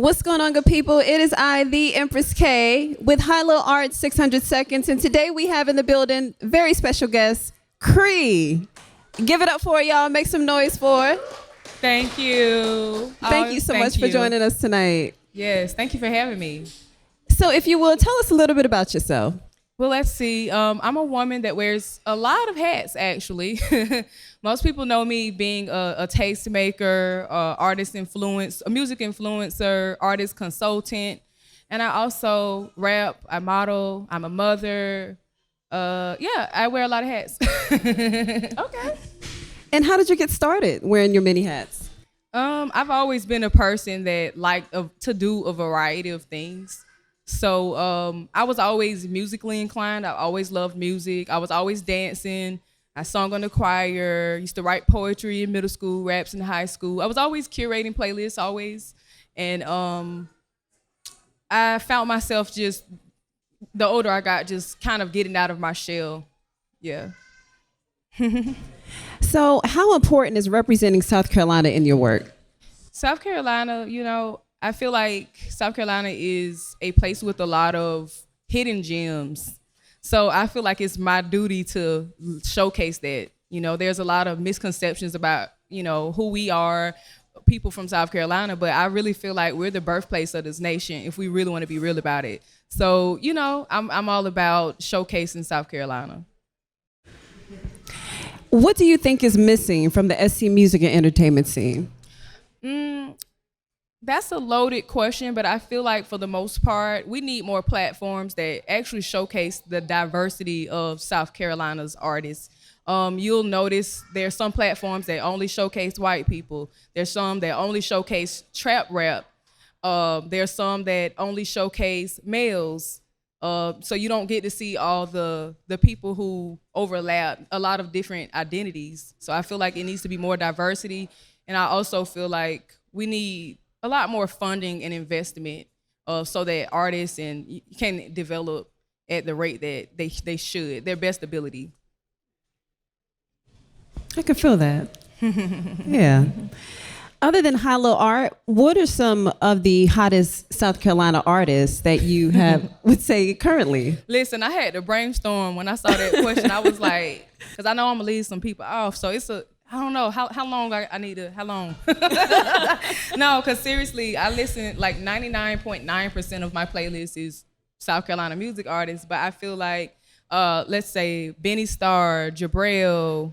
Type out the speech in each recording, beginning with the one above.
What's going on, good people? It is I, the Empress K, with HYLO Art 600 Seconds, and today we have in the building very special guest, CREE. Give it up for y'all. Make some noise for. Thank you. Thank you so much for joining us tonight. Yes, thank you for having me. So if you will, tell us a little bit about yourself. Well, let's see. I'm a woman that wears a lot of hats, actually. Most people know me being a tastemaker, artist influence, a music influencer, artist consultant, and I also rap, I model, I'm a mother. Yeah, I wear a lot of hats. Okay. And how did you get started wearing your many hats? I've always been a person that liked to do a variety of things. So I was always musically inclined. I always loved music. I was always dancing. I sung on the choir, used to write poetry in middle school, raps in high school. I was always curating playlists, always. And I found myself just, the older I got, just kind of getting out of my shell. Yeah. So how important is representing South Carolina in your work? South Carolina, you know, I feel like South Carolina is a place with a lot of hidden gems. So I feel like it's my duty to showcase that. You know, there's a lot of misconceptions about, you know, who we are, people from South Carolina, but I really feel like we're the birthplace of this nation if we really want to be real about it. So, you know, I'm all about showcasing South Carolina. What do you think is missing from the SC music and entertainment scene? That's a loaded question, but I feel like for the most part, we need more platforms that actually showcase the diversity of South Carolina's artists. You'll notice there's some platforms that only showcase white people. There's some that only showcase trap rap. There's some that only showcase males. So you don't get to see all the people who overlap a lot of different identities. So I feel like it needs to be more diversity. And I also feel like we need a lot more funding and investment so that artists can develop at the rate that they should, their best ability. I can feel that. Yeah. Other than HYLO Art, what are some of the hottest South Carolina artists that you have, would say, currently? Listen, I had to brainstorm when I saw that question. I was like, because I know I'm going to leave some people off. So I don't know how long I need to, how long? No, because seriously, I listen, like 99.9% of my playlist is South Carolina music artists, but I feel like, let's say, Benny Starr, Jabril,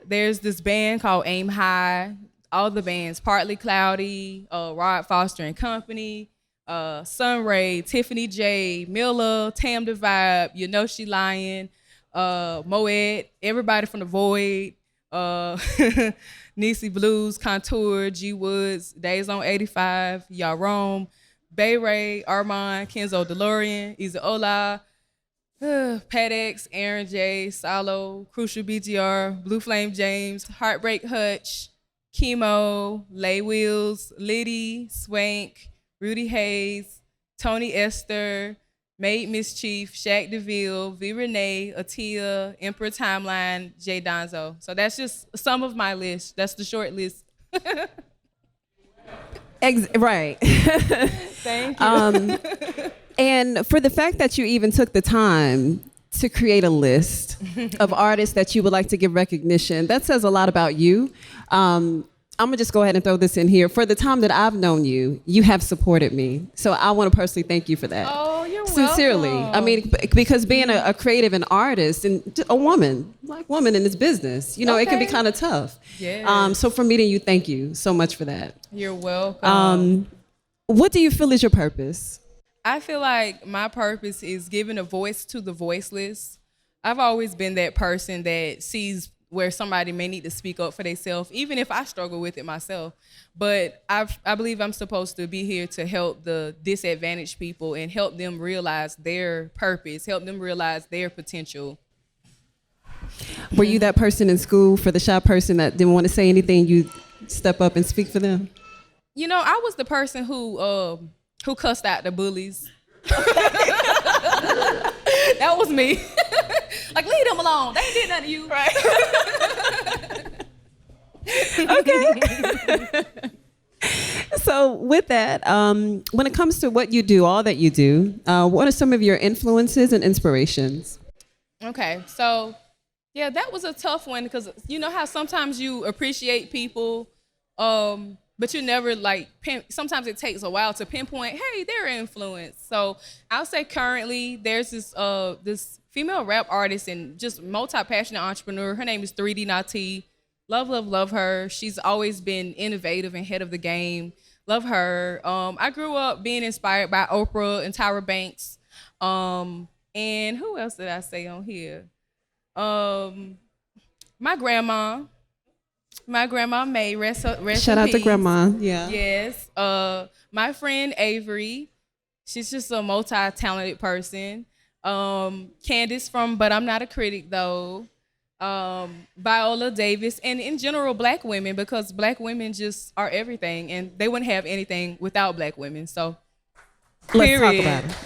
there's this band called Aim High, all the bands, Partly Cloudy, Rod Foster and Company, Sunray, Tiffany J, Miller, Tam the Vibe, You Know She Lying, Moet, everybody from The Void, Niecy Blues, Contour, G Woods, Days on 85, Yarom, Bay Ray, Armand, Kenzo DeLorean, Isa Ola, Pat X, Aaron J, Salo, Crucial BGR, Blue Flame James, Heartbreak Hutch, Chemo, Lay Wheels, Liddy, Swank, Rudy Hayes, Tony Esther, Made Mischief, Shaq DeVille, V. Renee, Atia, Emperor Timeline, Jay Donzo. So that's just some of my list. That's the short list. Right. Thank you. And for the fact that you even took the time to create a list of artists that you would like to give recognition, that says a lot about you. I'm gonna just go ahead and throw this in here. For the time that I've known you, you have supported me. So I want to personally thank you for that. Oh, you're Sincerely. welcome. I mean, because being a creative and artist and a woman, black woman in this business, you know, it can be kind of tough. Yeah. So for meeting you, thank you so much for that. You're welcome. What do you feel is your purpose? I feel like my purpose is giving a voice to the voiceless. I've always been that person that sees where somebody may need to speak up for themselves, even if I struggle with it myself. But I believe I'm supposed to be here to help the disadvantaged people and help them realize their purpose, help them realize their potential. Were you that person in school, for the shy person that didn't want to say anything, you step up and speak for them? You know, I was the person who cussed out the bullies. That was me. Like, leave them alone. They ain't did nothing to you. Right. Okay. So with that, when it comes to what you do, all that you do, what are some of your influences and inspirations? Okay, so yeah, that was a tough one because you know how sometimes you appreciate people, but you never like sometimes it takes a while to pinpoint, hey, they're influence. So I'll say currently there's this female rap artist and just multi-passionate entrepreneur. Her name is 3D Nati. Love, love, love her. She's always been innovative and head of the game. Love her. I grew up being inspired by Oprah and Tyra Banks. And who else did I say on here? Um, my grandma, May, rest Shout in out to peace. Grandma. Yeah. Yes. My friend Avery, she's just a multi-talented person. Candace from But I'm Not a Critic though. Viola Davis, and in general, Black women, because Black women just are everything, and they wouldn't have anything without Black women. So, Let's talk period. about it.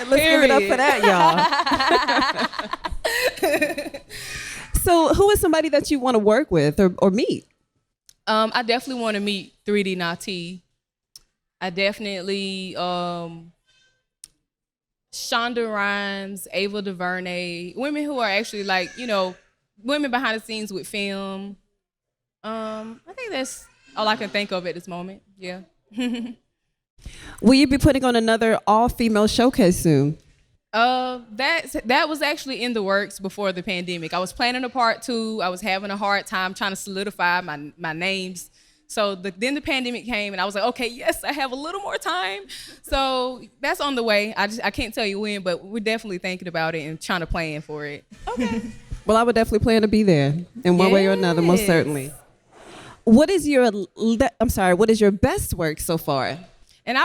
Let's give it up for that, y'all. So, who is somebody that you want to work with or meet? I definitely want to meet 3D Nati. I definitely Shonda Rhimes, Ava DuVernay, women who are actually like, you know, women behind the scenes with film. I think that's all I can think of at this moment. Yeah. Will you be putting on another all-female showcase soon? That was actually in the works before the pandemic. I was planning a part 2. I was having a hard time trying to solidify my names. So then the pandemic came, and I was like, okay, yes, I have a little more time. So that's on the way. I can't tell you when, but we're definitely thinking about it and trying to plan for it. Okay. Well, I would definitely plan to be there in one way or another, most certainly. What is your best work so far? And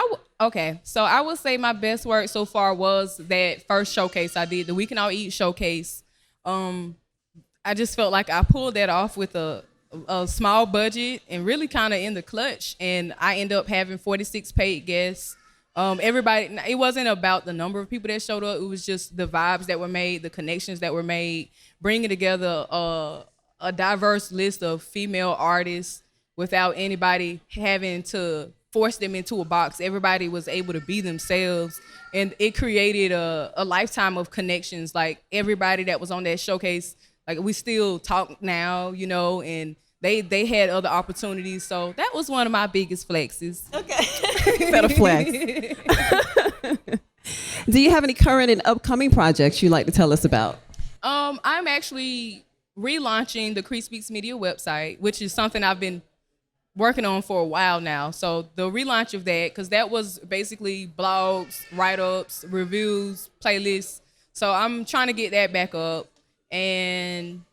so I would say my best work so far was that first showcase I did, the We Can All Eat showcase. I just felt like I pulled that off with a small budget and really kind of in the clutch. And I ended up having 46 paid guests. Everybody, it wasn't about the number of people that showed up. It was just the vibes that were made, the connections that were made, bringing together a diverse list of female artists without anybody having to force them into a box. Everybody was able to be themselves, and it created a lifetime of connections. Like everybody that was on that showcase, like we still talk now, you know, and they had other opportunities. So that was one of my biggest flexes. Okay. Better flex. Do you have any current and upcoming projects you'd like to tell us about? I'm actually relaunching the CREE Speaks Media website, which is something I've been working on for a while now. So the relaunch of that, because that was basically blogs, write-ups, reviews, playlists. So I'm trying to get that back up, and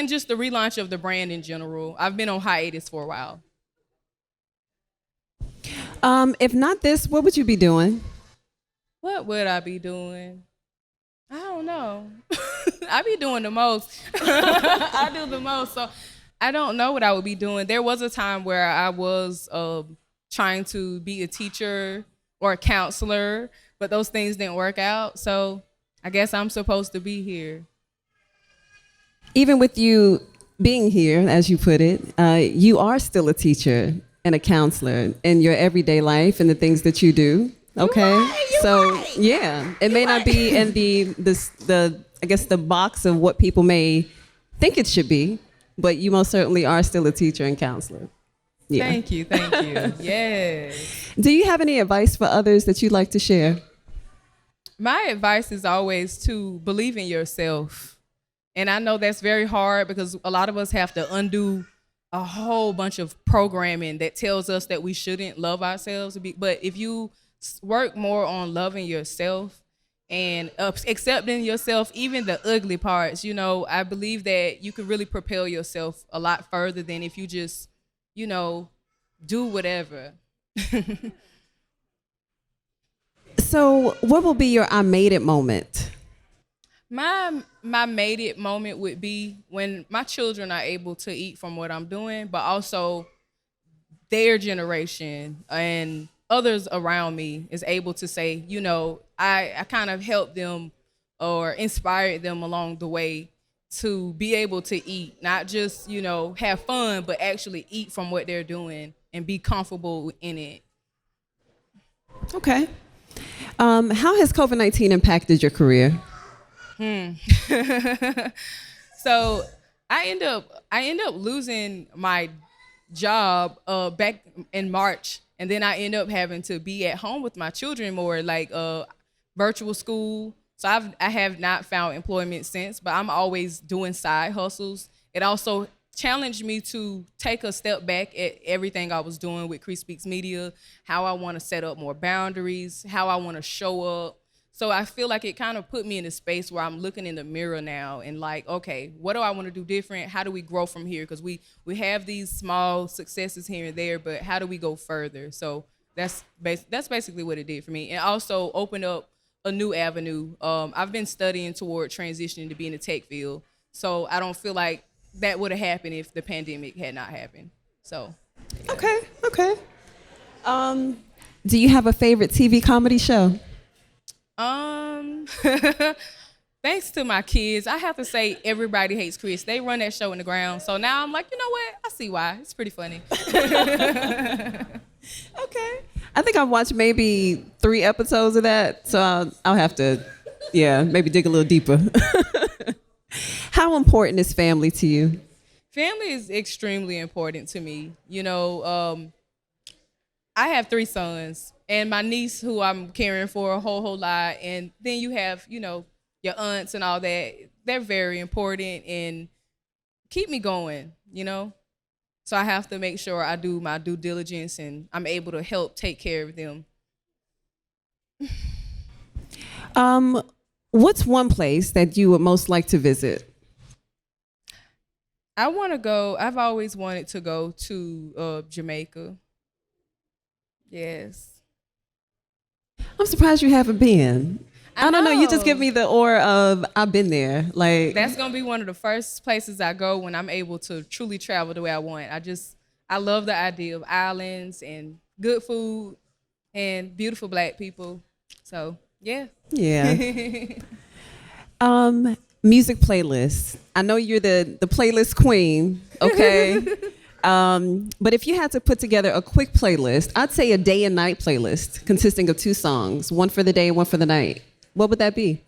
just the relaunch of the brand in general. I've been on hiatus for a while. If not this, what would you be doing? What would I be doing? I don't know. I be doing the most. I do the most. So I don't know what I would be doing. There was a time where I was trying to be a teacher or a counselor, but those things didn't work out. So I guess I'm supposed to be here. Even with you being here, as you put it, you are still a teacher and a counselor in your everyday life and the things that you do. Okay, you're right. Yeah, it may not be in the box of what people may think it should be, but you most certainly are still a teacher and counselor. Yeah. Thank you. Yes. Do you have any advice for others that you'd like to share? My advice is always to believe in yourself. And I know that's very hard because a lot of us have to undo a whole bunch of programming that tells us that we shouldn't love ourselves. But if you work more on loving yourself and accepting yourself, even the ugly parts, you know, I believe that you can really propel yourself a lot further than if you just, you know, do whatever. So what will be your I made it moment? My made it moment would be when my children are able to eat from what I'm doing, but also their generation and others around me is able to say, you know, I kind of helped them or inspired them along the way to be able to eat, not just, you know, have fun, but actually eat from what they're doing and be comfortable in it. Okay. How has COVID-19 impacted your career? So I end up losing my job back in March, and then I end up having to be at home with my children more, like virtual school. So I have not found employment since, but I'm always doing side hustles. It also challenged me to take a step back at everything I was doing with CREE Speaks Media, how I want to set up more boundaries, how I want to show up. So I feel like it kind of put me in a space where I'm looking in the mirror now and like, okay, what do I want to do different? How do we grow from here? Because we have these small successes here and there, but how do we go further? So that's basically what it did for me. And also opened up a new avenue. I've been studying toward transitioning to be in the tech field. So I don't feel like that would have happened if the pandemic had not happened. So. Yeah. Okay. Do you have a favorite TV comedy show? Thanks to my kids, I have to say Everybody Hates Chris. They run that show in the ground. So now I'm like, you know what? I see why. It's pretty funny. Okay. I think I've watched maybe 3 episodes of that, so I'll have to, maybe dig a little deeper. How important is family to you? Family is extremely important to me. You know, I have 3 sons, and my niece who I'm caring for a whole lot, and then you have, you know, your aunts and all that. They're very important and keep me going, you know? So I have to make sure I do my due diligence and I'm able to help take care of them. What's one place that you would most like to visit? I've always wanted to go to Jamaica. Yes. I'm surprised you haven't been. I don't know. You just give me the aura of I've been there. Like that's gonna be one of the first places I go when I'm able to truly travel the way I want. I love the idea of islands and good food and beautiful Black people. So yeah. Yeah. Music playlist. I know you're the playlist queen. Okay. But if you had to put together a quick playlist, I'd say a day and night playlist consisting of 2 songs, one for the day and one for the night. What would that be?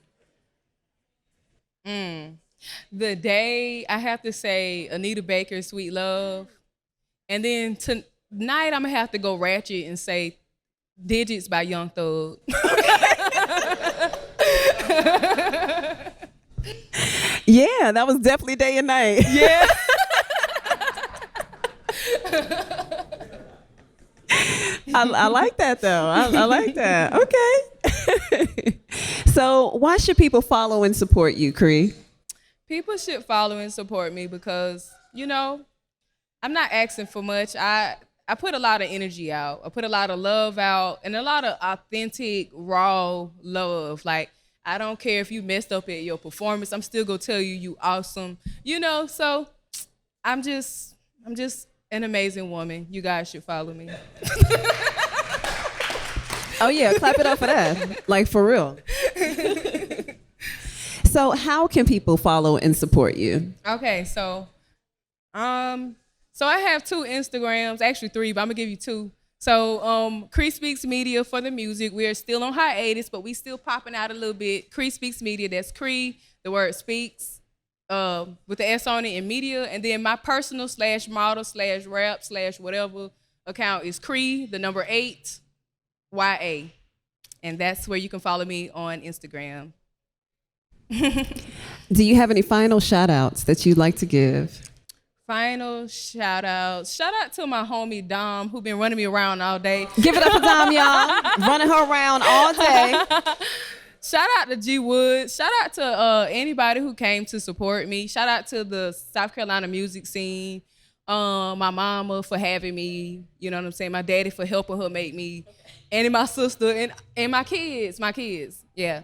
The day, I have to say Anita Baker's Sweet Love. And then tonight, I'm going to have to go ratchet and say Digits by Young Thug. Yeah, that was definitely day and night. Yeah. I like that though. I like that. Okay. So why should people follow and support you, CREE? People should follow and support me because, you know, I'm not asking for much. I put a lot of energy out. I put a lot of love out and a lot of authentic, raw love. Like, I don't care if you messed up at your performance. I'm still gonna tell you awesome. You know, so I'm just an amazing woman. You guys should follow me. Oh yeah, clap it up for that. Like for real. So how can people follow and support you? Okay, so I have 2 Instagrams, actually 3, but I'm gonna give you 2. So CREE Speaks Media for the music. We are still on hiatus, but we still popping out a little bit. CREE Speaks Media, that's CREE, the word speaks, with the S on it in media. And then my personal /model/rap/whatever account is CREE, the number 8, YA. And that's where you can follow me on Instagram. Do you have any final shout outs that you'd like to give? Final shout out to my homie Dom, who been running me around all day. Give it up for Dom, y'all. Running her around all day. Shout out to G Wood. Shout out to anybody who came to support me. Shout out to the South Carolina music scene. My mama for having me. You know what I'm saying? My daddy for helping her make me. And my sister and my kids. Yeah.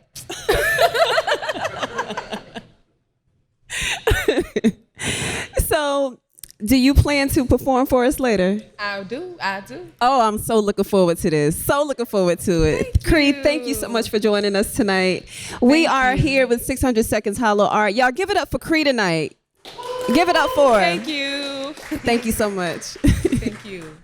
So, do you plan to perform for us later? I do. Oh, I'm so looking forward to this. So looking forward to it. CREE, thank you so much for joining us tonight. We are here with 600 Seconds HYLO Art. Y'all give it up for CREE tonight. Give it up for her. Thank you. Thank you so much. Thank you.